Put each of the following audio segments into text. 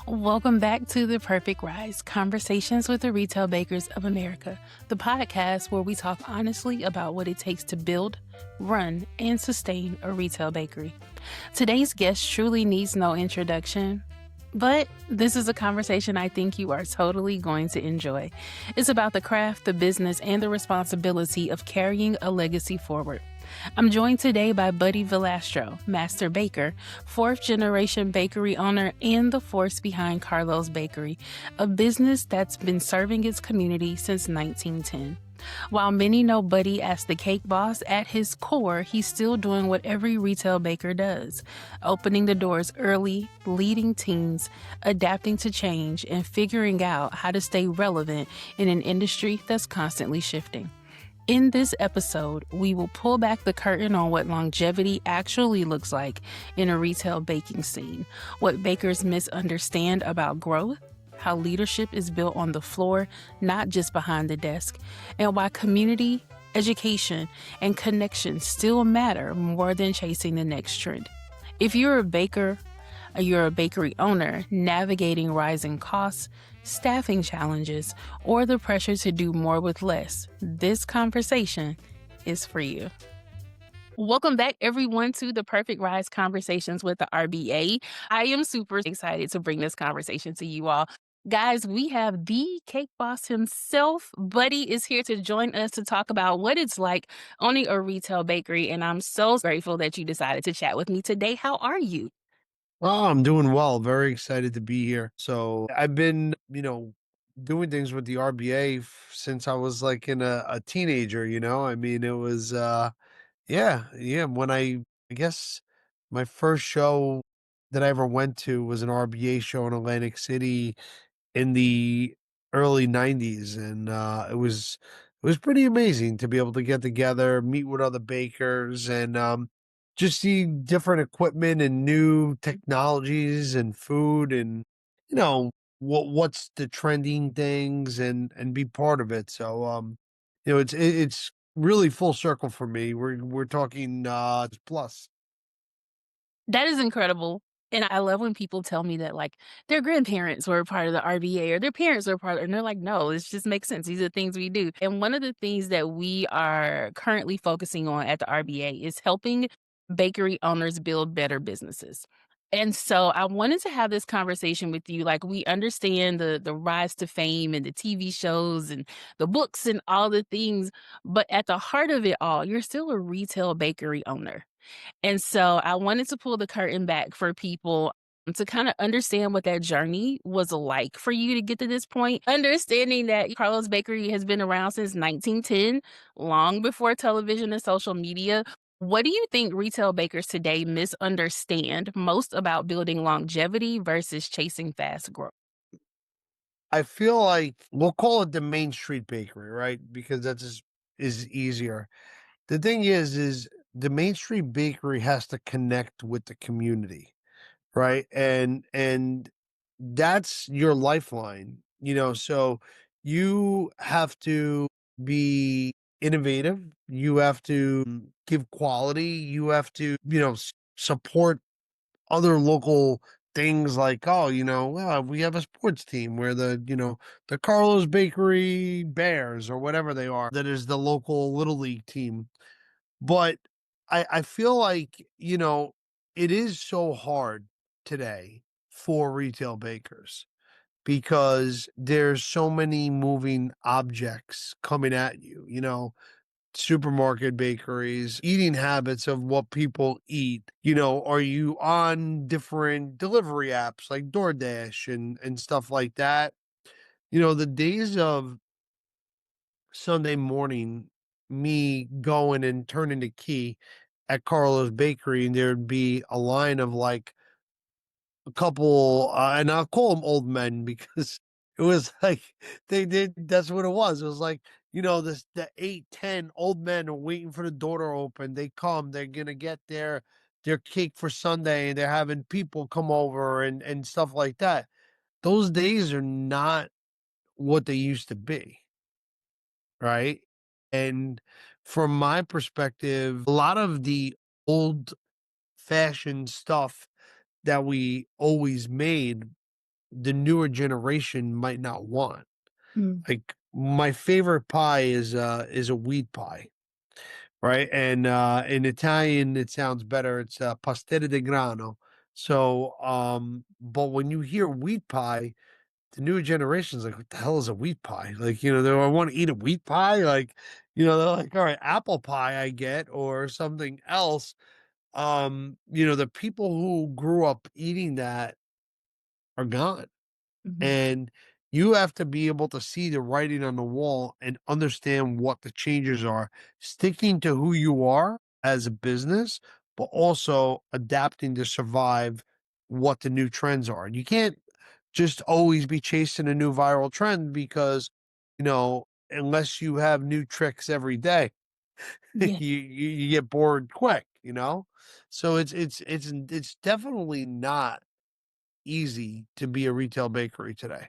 Welcome back to The Perfect Rise Conversations with the Retail Bakers of America, the podcast where we talk honestly about what it takes to build, run, and sustain a retail bakery. Today's guest truly needs no introduction, but this is a conversation I think you are totally going to enjoy. It's about the craft, the business, and the responsibility of carrying a legacy forward. I'm joined today by Buddy Valastro, master baker, fourth-generation bakery owner, and the force behind Carlo's Bakery, a business that's been serving its community since 1910. While many know Buddy as the cake boss, at his core, he's still doing what every retail baker does, opening the doors early, leading teams, adapting to change, and figuring out how to stay relevant in an industry that's constantly shifting. In this episode, we will pull back the curtain on what longevity actually looks like in a retail baking scene, what bakers misunderstand about growth, how leadership is built on the floor, not just behind the desk, and why community, education, and connection still matter more than chasing the next trend. If you're a baker, you're a bakery owner navigating rising costs, staffing challenges, or the pressure to do more with less, this conversation is for you. Welcome back, everyone, to the Perfect Rise Conversations with the IBIE. I am super excited to bring this conversation to you all. Guys, we have the cake boss himself. Buddy is here to join us to talk about what it's like owning a retail bakery, and I'm so grateful that you decided to chat with me today. How are you? Oh, I'm doing well. Very excited to be here. So I've been, doing things with the RBA since I was like in a teenager, I mean, it was, yeah. I guess my first show that I ever went to was an RBA show in Atlantic City in the early '90s, and it was pretty amazing to be able to get together, meet with other bakers, and just see different equipment and new technologies and food, and you know what's the trending things, and be part of it. So it's really full circle for me. We're talking plus. That is incredible. And I love when people tell me that, like, their grandparents were part of the RVA or their parents were part of, and they're like, no, it just makes sense. These are things we do. And one of the things that we are currently focusing on at the RBA is helping bakery owners build better businesses. And so I wanted to have this conversation with you. Like, we understand the rise to fame and the TV shows and the books and all the things, but at the heart of it all, you're still a retail bakery owner. And so I wanted to pull the curtain back for people to kind of understand what that journey was like for you to get to this point. Understanding that Carlos Bakery has been around since 1910, long before television and social media. What do you think retail bakers today misunderstand most about building longevity versus chasing fast growth? I feel like we'll call it the Main Street Bakery, right? Because that's just is easier. The thing is the Main Street Bakery has to connect with the community, right? And that's your lifeline, so you have to be innovative, you have to give quality, you have to, support other local things like, oh, well, we have a sports team where the Carlos Bakery Bears or whatever they are, that is the local little league team. But I feel like, it is so hard today for retail bakers because there's so many moving objects coming at you, supermarket bakeries, eating habits of what people eat. Are you on different delivery apps like DoorDash and stuff like that? The days of Sunday morning, me going and turning the key at Carlo's Bakery, and there'd be a line of like a couple, and I'll call them old men because it was like that's what it was. It was like, the 8, 10 old men are waiting for the door to open. They come, they're gonna get their cake for Sunday, and they're having people come over and stuff like that. Those days are not what they used to be, right? And from my perspective, a lot of the old fashioned stuff that we always made the newer generation might not want. Mm, Like, my favorite pie is a wheat pie, right? And, in Italian, it sounds better. It's, pastel di grano. So, but when you hear wheat pie, the newer generation's like, "What the hell is a wheat pie?" Like, they I wanna eat a wheat pie? Like, they're like, "Alright, apple pie I get," or something else. The people who grew up eating that are gone. mhm. And you have to be able to see the writing on the wall and understand what the changes are, sticking to who you are as a business, but also adapting to survive what the new trends are. You can't just always be chasing a new viral trend because, unless you have new tricks every day, Yeah. you get bored quick. So it's definitely not easy to be a retail bakery today.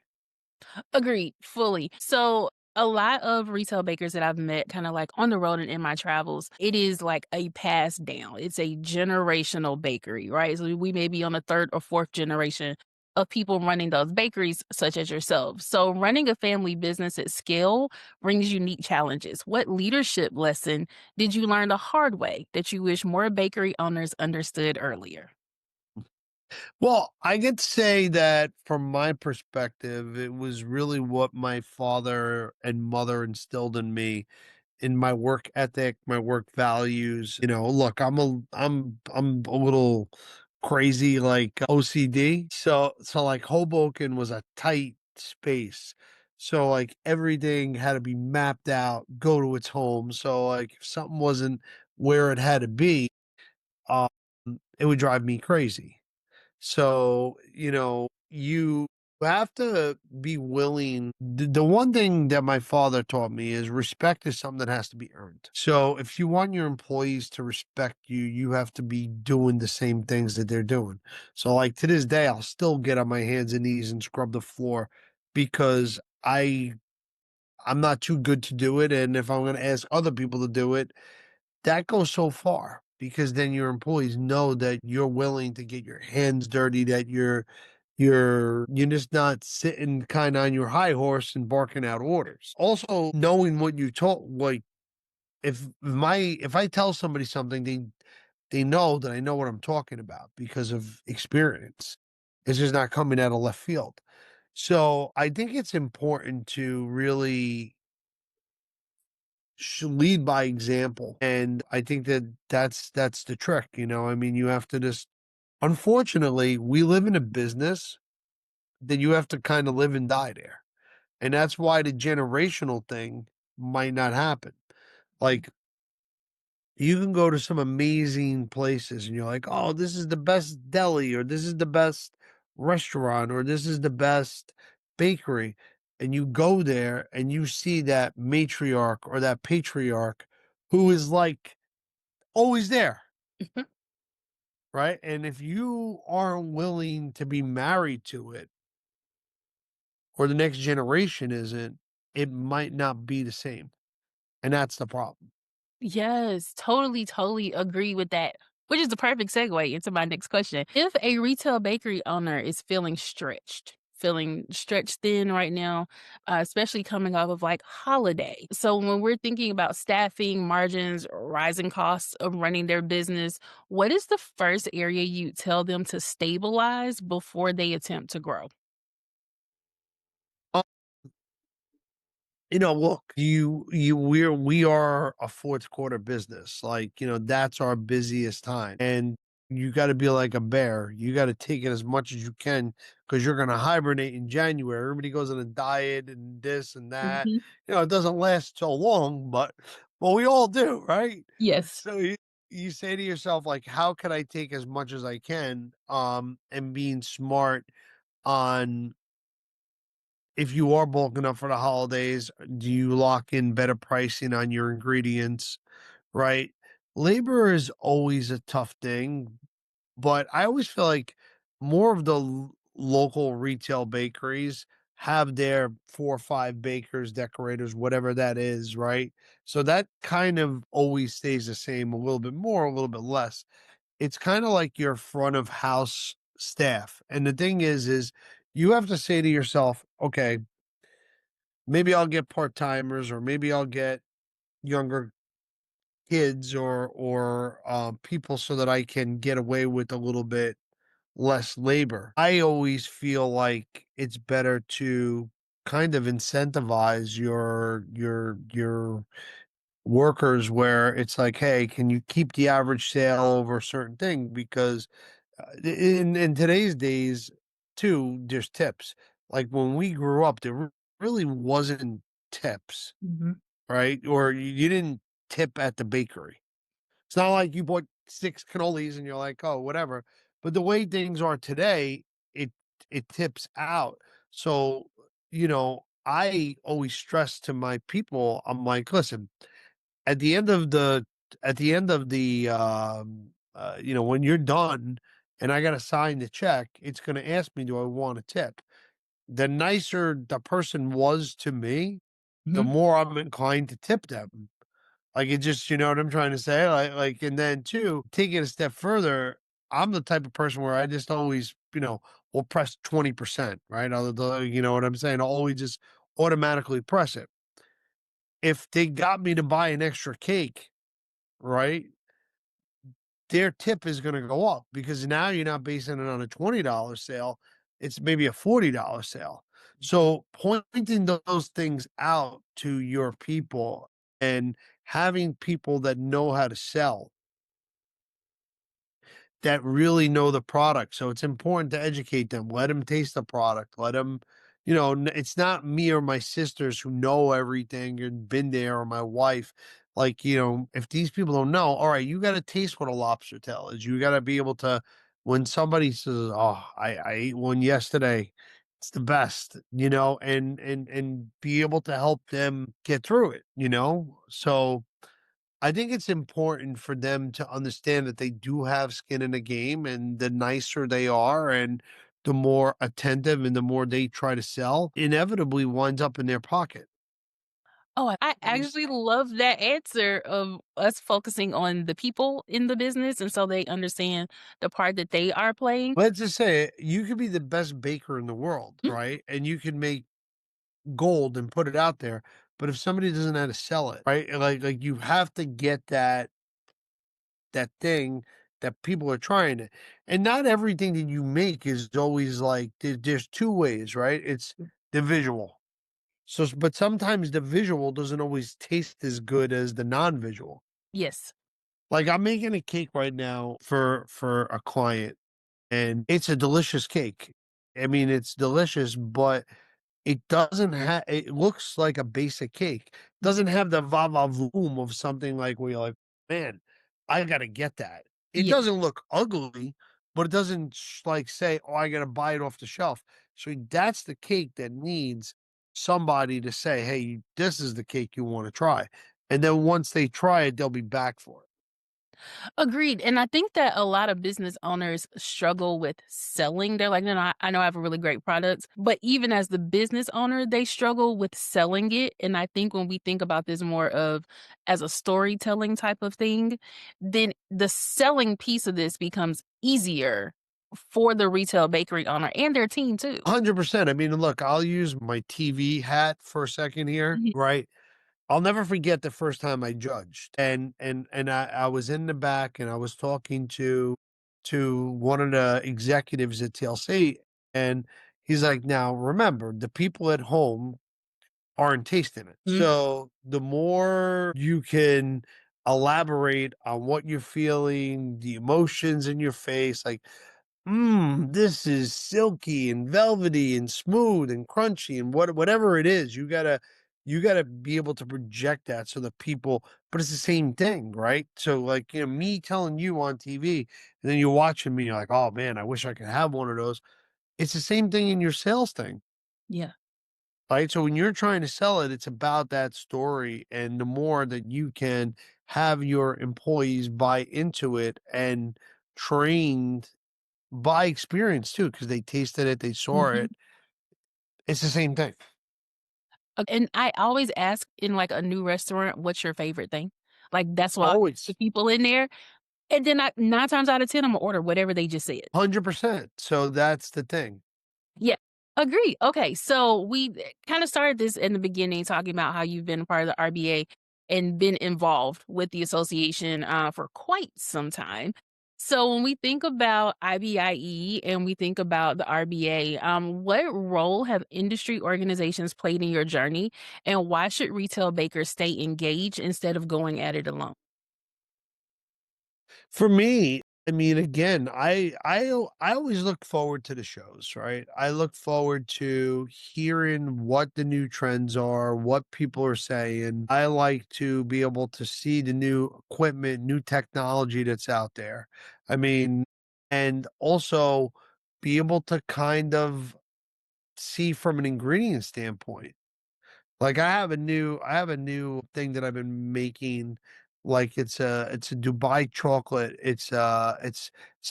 Agreed, fully. So, a lot of retail bakers that I've met kind of like on the road and in my travels, it is like a pass down. It's a generational bakery, right? So, we may be on the third or fourth generation of people running those bakeries, such as yourself. So, running a family business at scale brings unique challenges. What leadership lesson did you learn the hard way that you wish more bakery owners understood earlier? Well, I get to say that from my perspective, it was really what my father and mother instilled in me in my work ethic, my work values. Look, I'm a little crazy like OCD. So like Hoboken was a tight space. So like everything had to be mapped out, go to its home. So like if something wasn't where it had to be, um, it would drive me crazy. So, you have to be willing. The one thing that my father taught me is respect is something that has to be earned. So, if you want your employees to respect you, you have to be doing the same things that they're doing. So, like to this day, I'll still get on my hands and knees and scrub the floor because I'm not too good to do it. And if I'm going to ask other people to do it, that goes so far because then your employees know that you're willing to get your hands dirty, that you're just not sitting kind of on your high horse and barking out orders. Also, knowing what you told, like if I tell somebody something, they know that I know what I'm talking about because of experience. It's just not coming out of left field. So I think it's important to really should lead by example. And I think that that's the trick. I mean, you have to just unfortunately, we live in a business that you have to kind of live and die there. And that's why the generational thing might not happen. Like you can go to some amazing places and you're like, "Oh, this is the best deli or this is the best restaurant or this is the best bakery." And you go there and you see that matriarch or that patriarch who is like always there, right? And if you aren't willing to be married to it or the next generation isn't, it might not be the same. And that's the problem. Yes, totally, totally agree with that, which is the perfect segue into my next question. If a retail bakery owner is feeling stretched thin right now, especially coming off of like holiday. So when we're thinking about staffing, margins, rising costs of running their business, what is the first area you tell them to stabilize before they attempt to grow? Look, we are a fourth quarter business. Like, that's our busiest time. And you got to be like a bear. You got to take it as much as you can because you're going to hibernate in January. Everybody goes on a diet and this and that. Mhm. It doesn't last so long, but we all do, right? Yes. So you say to yourself, like, how can I take as much as I can? And being smart on if you are bulking up for the holidays, do you lock in better pricing on your ingredients, right? Labor is always a tough thing, but I always feel like more of the local retail bakeries have their 4 or 5 bakers, decorators, whatever that is, right? So that kind of always stays the same, a little bit more, a little bit less. It's kinda like your front of house staff, and the thing is You have to say to yourself, okay, maybe I'll get part timers, or maybe I'll get younger kids, or people, so that I can get away with a little bit less labor. I always feel like it's better to kind of incentivize your workers, where it's like, hey, can you keep the average sale over a certain thing? Because in today's days, too, there's tips. Like when we grew up, there really wasn't tips, Mhm. right? Or you didn't tip at the bakery. It's not like you bought 6 cannolis and you're like, "Oh, whatever." But the way things are today, it it tips out. So, I always stress to my people, I'm like, "Listen, at the end of the when you're done and I gotta sign the check, it's gonna ask me, do I want a tip?" The nicer the person was to me, the Mhm. more I'm inclined to tip them. Like, it just, you know what I'm trying to say? And then 2, take it a step further, I'm the type of person where I just always, will press 20%, right? You know what I'm saying? I'll always just automatically press it. If they got me to buy an extra cake, right, their tip is gonna go up, because now you're not basing it on a $20 sale, it's maybe a $40 sale. So, pointing those things out to your people, and having people that know how to sell, that really know the product. So it's important to educate them. Let them taste the product. Let them, it's not me or my sisters who know everything and been there, or my wife. Like, if these people don't know, all right, you got to taste what a lobster tail is. You got to be able to, when somebody says, "Oh, I ate one yesterday. It's the best," and be able to help them get through it. So, I think it's important for them to understand that they do have skin in the game, and the nicer they are, and the more attentive and the more they try to sell, inevitably winds up in their pocket. Oh, I actually love that answer of us focusing on the people in the business, and so they understand the part that they are playing. Let's just say you could be the best baker in the world, Mm. right? And you can make gold and put it out there. But if somebody doesn't know how to sell it, right? Like you have to get that thing that people are trying to, and not everything that you make is always like, there's 2 ways, right? It's the visual. So, but sometimes the visual doesn't always taste as good as the non-visual. Yes. Like, I'm making a cake right now for a client, and it's a delicious cake. I mean, it's delicious, but it looks like a basic cake. Doesn't have the va-va-voom of something like where you're like, "Man, I gotta get that." It Yeah. doesn't look ugly, but it doesn't like say, "Oh, I gotta buy it off the shelf." So that's the cake that needs somebody to say, "Hey, this is the cake you wanna try." And then once they try it, they'll be back for it. Agreed, and I think that a lot of business owners struggle with selling. They're like, "No, no, I know I have a really great product," but even as the business owner, they struggle with selling it, and I think when we think about this more of as a storytelling type of thing, then the selling piece of this becomes easier for the retail bakery owner and their team too. 100%. I mean, look, I'll use my TV hat for a second here, Mhm, right? I'll never forget the first time I judged, and I was in the back, and I was talking to one of the executives at TLC, and he's like, "Now remember, the people at home aren't tasting it. mhm. So the more you can elaborate on what you're feeling, the emotions in your face, like, this is silky and velvety and smooth and crunchy and whatever it is, you gotta be able to project that so that people, but it's the same thing, right? So like, me telling you on TV, and then you're watching me, you're like, oh man, I wish I could have one of those. It's the same thing in your sales thing. Yeah. Right? So when you're trying to sell it, it's about that story. And the more that you can have your employees buy into it and trained by experience too, because they tasted it, they saw Mhm. it. It's the same thing. And I always ask in, like, a new restaurant, "What's your favorite thing?" Like, that's why the Always. people in there. And then 9 times out of 10, Imma order whatever they just said. 100%. So that's the thing. Yeah. Agree. Okay, so we kind of started this in the beginning talking about how you've been a part of the RBA and been involved with the association for quite some time. So when we think about IBIE and we think about the RBA, what role have industry organizations played in your journey, and why should retail bakers stay engaged instead of going at it alone? For me, I mean, again, I always look forward to the shows, right? I look forward to hearing what the new trends are, what people are saying. I like to be able to see the new equipment, new technology that's out there. I mean, and also be able to kind of see from an ingredient standpoint. Like I have a new thing that I've been making, like it's a Dubai chocolate. It's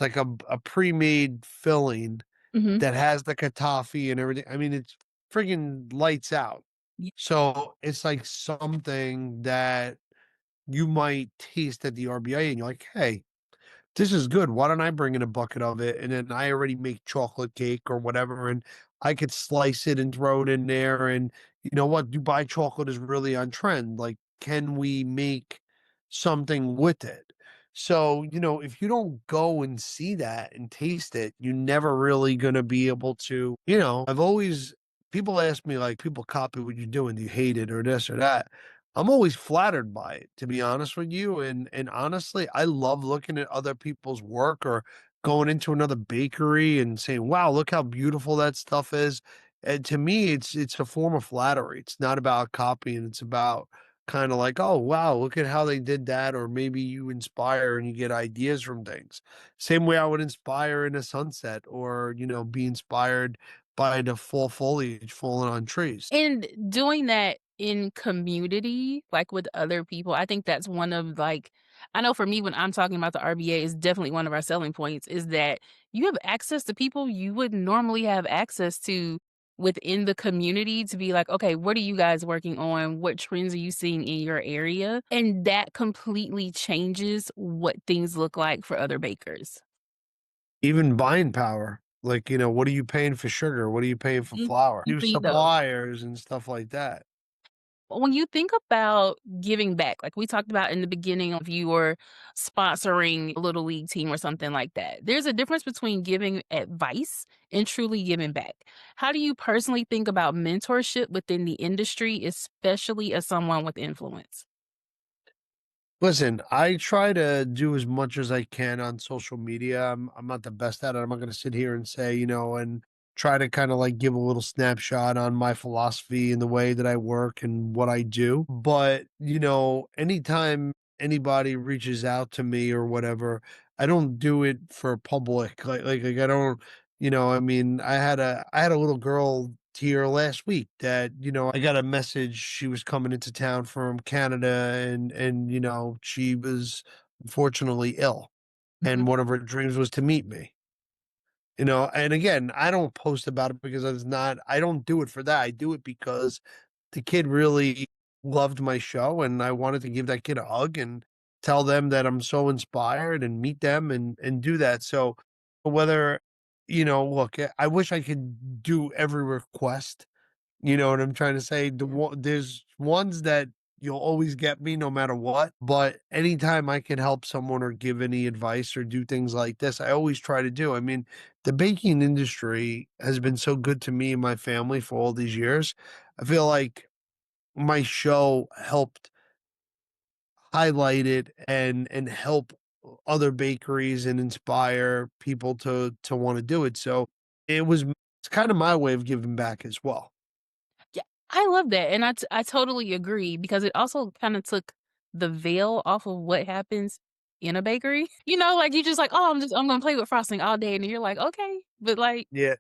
like a pre-made filling Hmm. that has the kataffi and everything. I mean, it's friggin' lights out. So it's like something that you might taste at the RBI and you're like, hey, this is good. Why don't I bring in a bucket of it? And then I already make chocolate cake or whatever, and I could slice it and throw it in there. And you know what? Dubai chocolate is really on trend. Like, can we make something with it? So, if you don't go and see that and taste it, you're never really going to be able to, people ask me, like, people copy what you're doing. Do you hate it or this or that? I'm always flattered by it, to be honest with you, and honestly, I love looking at other people's work or going into another bakery and saying, "Wow, look how beautiful that stuff is." And to me, it's a form of flattery. It's not about copying, it's about kinda like, "Oh, wow, look at how they did that," or maybe you inspire and you get ideas from things. Same way I would inspire in a sunset or, be inspired by the fall foliage falling on trees. And doing that in community, like, with other people, I think that's one of, like, I know for me, when I'm talking about the RBA, is definitely one of our selling points is that you have access to people you wouldn't normally have access to within the community to be like, "Okay, what are you guys working on? What trends are you seeing in your area?" And that completely changes what things look like for other bakers. Even buying power, like, what are you paying for sugar? What are you paying for flour? New Deeply though. suppliers and stuff like that. When you think about giving back, like we talked about in the beginning of you were sponsoring a little league team or something like that, there's a difference between giving advice and truly giving back. How do you personally think about mentorship within the industry, especially as someone with influence? Listen, I try to do as much as I can on social media. I'm not the best at it. I'm not gonna sit here and say, and try to kind of like give a little snapshot on my philosophy and the way that I work and what I do. But, anytime anybody reaches out to me or whatever, I don't do it for public. Like I don't, I mean, I had a little girl here last week that, I got a message. She was coming into town from Canada and she was unfortunately ill Mhm. and one of her dreams was to meet me. And again, I don't post about it because I don't do it for that. I do it because the kid really loved my show and I wanted to give that kid a hug and tell them that I'm so inspired and meet them and do that. So whether look, I wish I could do every request, you know what I'm trying to say? There's ones that you'll always get me no matter what, but anytime I can help someone or give any advice or do things like this, I always try to do. I mean, the baking industry has been so good to me and my family for all these years. I feel like my show helped highlight it and help other bakeries and inspire people to wanna do it. So, it's kind of my way of giving back as well. Yeah, I love that, and I totally agree because it also kinda took the veil off of what happens in a bakery. Like, you just like, "Oh, I'm gonna play with frosting all day," and you're like, "Okay," but, like, Yeah.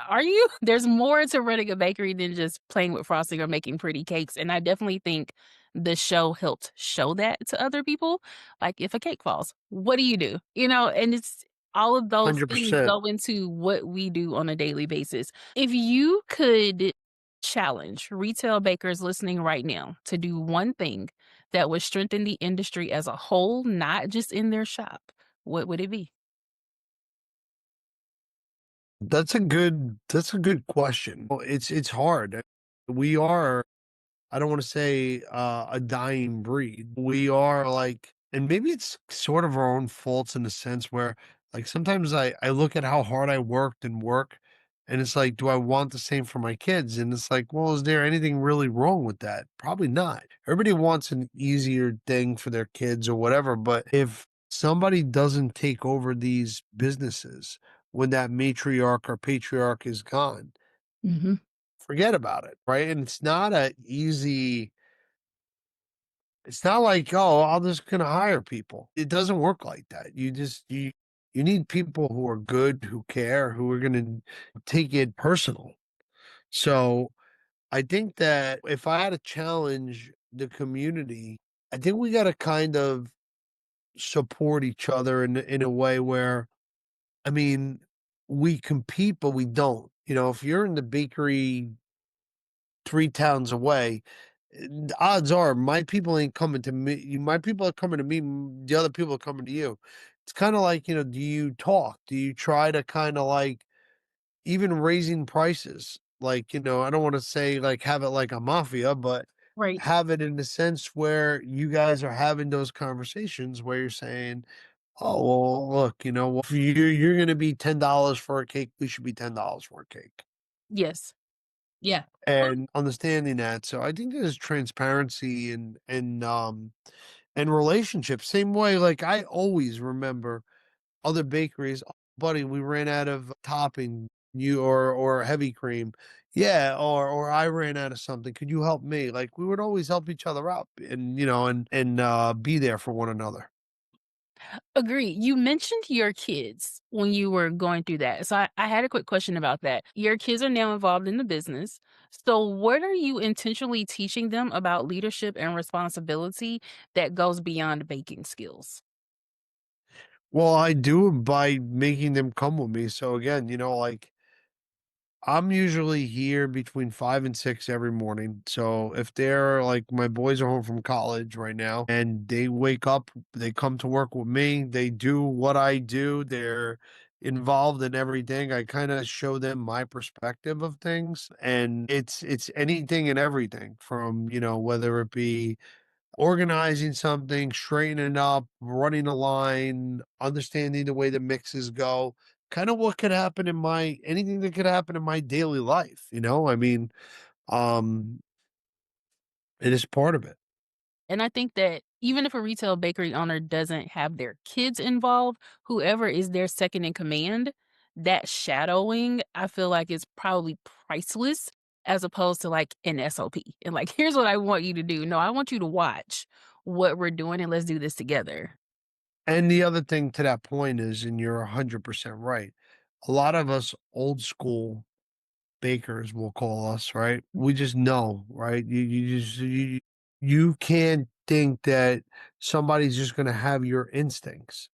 are you? There's more to running a bakery than just playing with frosting or making pretty cakes, and I definitely think the show helped show that to other people. Like, if a cake falls, what do you do? And it's all of those things 100%. go into what we do on a daily basis. If you could challenge retail bakers listening right now to do one thing that would strengthen the industry as a whole, not just in their shop, what would it be? That's a good question. Well, it's hard. We are, I don't want to say a dying breed. We are like, and maybe it's sort of our own faults in a sense where, like, sometimes I look at how hard I worked and work, and it's like, do I want the same for my kids? And it's like, well, is there anything really wrong with that? Probably not. Everybody wants an easier thing for their kids or whatever, but if somebody doesn't take over these businesses when that matriarch or patriarch is gone, Hmm. forget about it, right? And it's not like, oh, I'm just gonna hire people. It doesn't work like that. You need people who are good, who care, who are gonna take it personal. So I think that if I had to challenge the community, I think we gotta kind of support each other in a way where, I mean, we compete, but we don't. If you're in the bakery 3 towns away, the odds are my people ain't coming to me. My people are coming to me. The other people are coming to you. It's kind of like, do you talk? Do you try to kind of like even raising prices? Like, I don't want to say like have it like a mafia, but Right. have it in the sense where you guys are having those conversations where you're saying, oh, well, look, if you're going to be $10 for a cake, we should be $10 for a cake. Yes. Yeah. And understanding that. So I think there's transparency and relationships. Same way, like I always remember other bakeries, "Oh, buddy, we ran out of topping, you or heavy cream. Yeah, or I ran out of something. Could you help me?" Like we would always help each other out and be there for one another. Agree. You mentioned your kids when you were going through that. So I had a quick question about that. Your kids are now involved in the business. So what are you intentionally teaching them about leadership and responsibility that goes beyond baking skills? Well, I do it by making them come with me. So again, like I'm usually here between 5 and 6 every morning. So if they're like my boys are home from college right now and they wake up, they come to work with me, they do what I do, they're involved in everything. I kind of show them my perspective of things and it's anything and everything from, whether it be organizing something, straightening up, running a line, understanding the way the mixes go, kind of what could happen in my anything that could happen in my daily life, I mean, um, it is part of it. And I think that even if a retail bakery owner doesn't have their kids involved, whoever is their second in command, that shadowing, I feel like is probably priceless as opposed to like an SOP. And like, here's what I want you to do. No, I want you to watch what we're doing and let's do this together. And the other thing to that point is, and you're 100% right, a lot of us old school bakers will call us, right? We just know, right? You can't think that somebody's just going to have your instincts.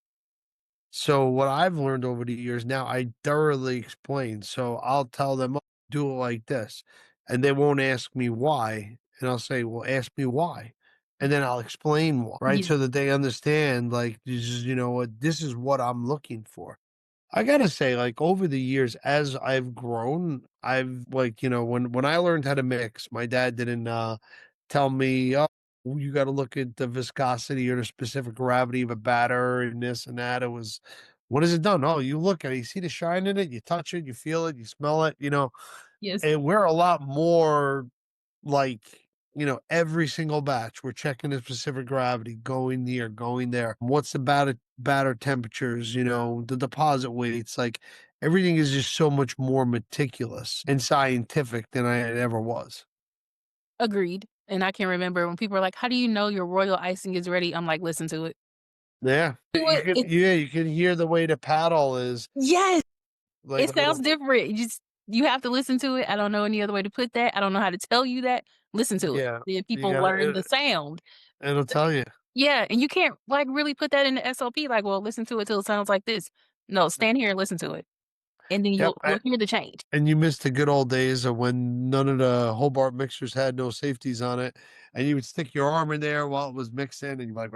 So what I've learned over the years now, I thoroughly explain. So I'll tell them, "Oh, do it like this," and they won't ask me why, and I'll say, "Well, ask me why," and then I'll explain why, right? Yeah. So that they understand, like, this is, what this is what I'm looking for. I gotta say, like, over the years, as I've grown, I've like, when I learned how to mix, my dad didn't tell me, "Oh, you gotta look at the viscosity or the specific gravity of a batter and this and that." It was, "What is it done?" "Oh, you look at it, you see the shine in it, you touch it, you feel it, you smell it," Yes. and we're a lot more like, every single batch, we're checking the specific gravity, going here, going there. What's the batter temperatures, the deposit weights, like everything is just so much more meticulous and scientific than I ever was. Agreed. And I can remember when people are like, how do you know your royal icing is ready? I'm like, listen to it. Yeah. Do You it. can It yeah, you can hear the way the paddle is yes. like It a sounds little. different. You have to listen to it. I don't know any other way to put that. I don't know how to tell you that. Listen to it. Yeah, Then you people gotta learn the sound. it'll tell you. Yeah, and you can't, like, really put that in the SOP, like, "Well, listen to it till it sounds like this." No, stand here and listen to it, and then Yep, you'll hear the change. and you missed the good old days of when none of the Hobart mixers had no safeties on it, and you would stick your arm in there while it was mixing, and you're like,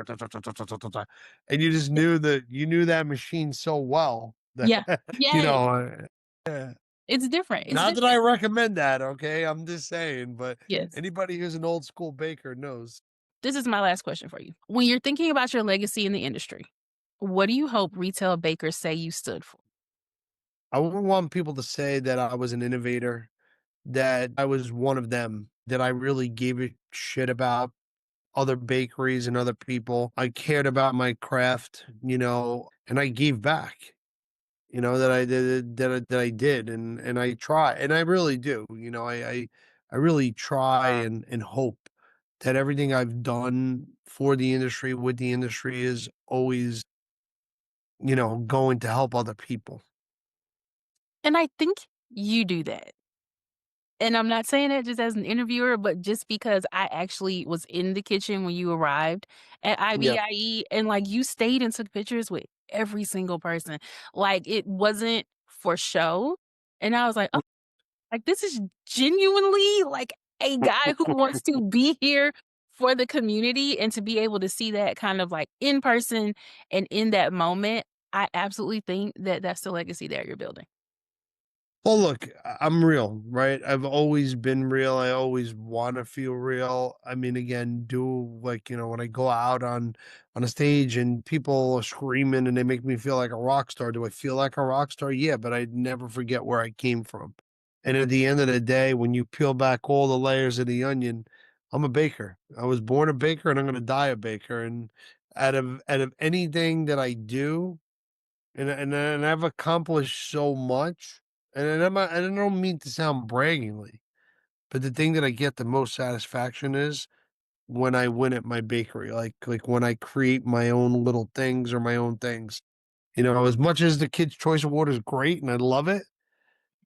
and you just knew that you knew that machine so well that, Yeah. you Yes. know, Yeah. It's different. It's Not that I different. recommend that, okay? I'm just saying, but Yes. anybody who's an old school baker knows. This is my last question for you. When you're thinking about your legacy in the industry, what do you hope retail bakers say you stood for? I would want people to say that I was an innovator, that I was one of them, that I really gave a shit about other bakeries and other people. I cared about my craft, and I gave back. That I did that I did, and I try, and I really do. I really try and hope that everything I've done for the industry, with the industry, is always, going to help other people. And I think you do that. And I'm not saying that just as an interviewer, but just because I actually was in the kitchen when you arrived at Yeah. IBIE and like you stayed and took pictures with every single person. Like it wasn't for show. And I was like, oh, like this is genuinely like a guy who wants to be here for the community and to be able to see that kind of like in person and in that moment. I absolutely think that that's the legacy that you're building. Well, look, I'm real, right? I've always been real. I always want to feel real. I mean, again, do like, when I go out on a stage and people are screaming and they make me feel like a rock star. Do I feel like a rock star? Yeah, but I never forget where I came from. And at the end of the day, when you peel back all the layers of the onion, I'm a baker. I was born a baker and I'm going to die a baker. And out of anything that I do, and I've accomplished so much. And I don't mean to sound braggingly, but the thing that I get the most satisfaction is when I win at my bakery, like when I create my own little things or my own things. As much as the Kids' Choice Award is great and I love it,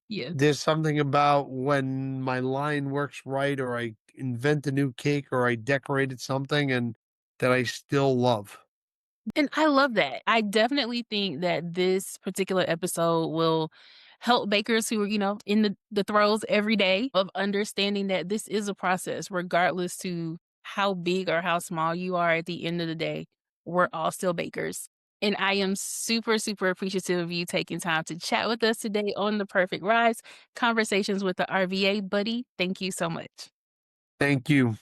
Yeah. there's something about when my line works right, or I invent a new cake, or I decorated something and that I still love. And I love that. I definitely think that this particular episode will help bakers who are, in the throes every day of understanding that this is a process, regardless to how big or how small you are at the end of the day. We're all still bakers. And I am super, super appreciative of you taking time to chat with us today on The Perfect Rise, Conversations with the RVA Buddy. Thank you so much. Thank you.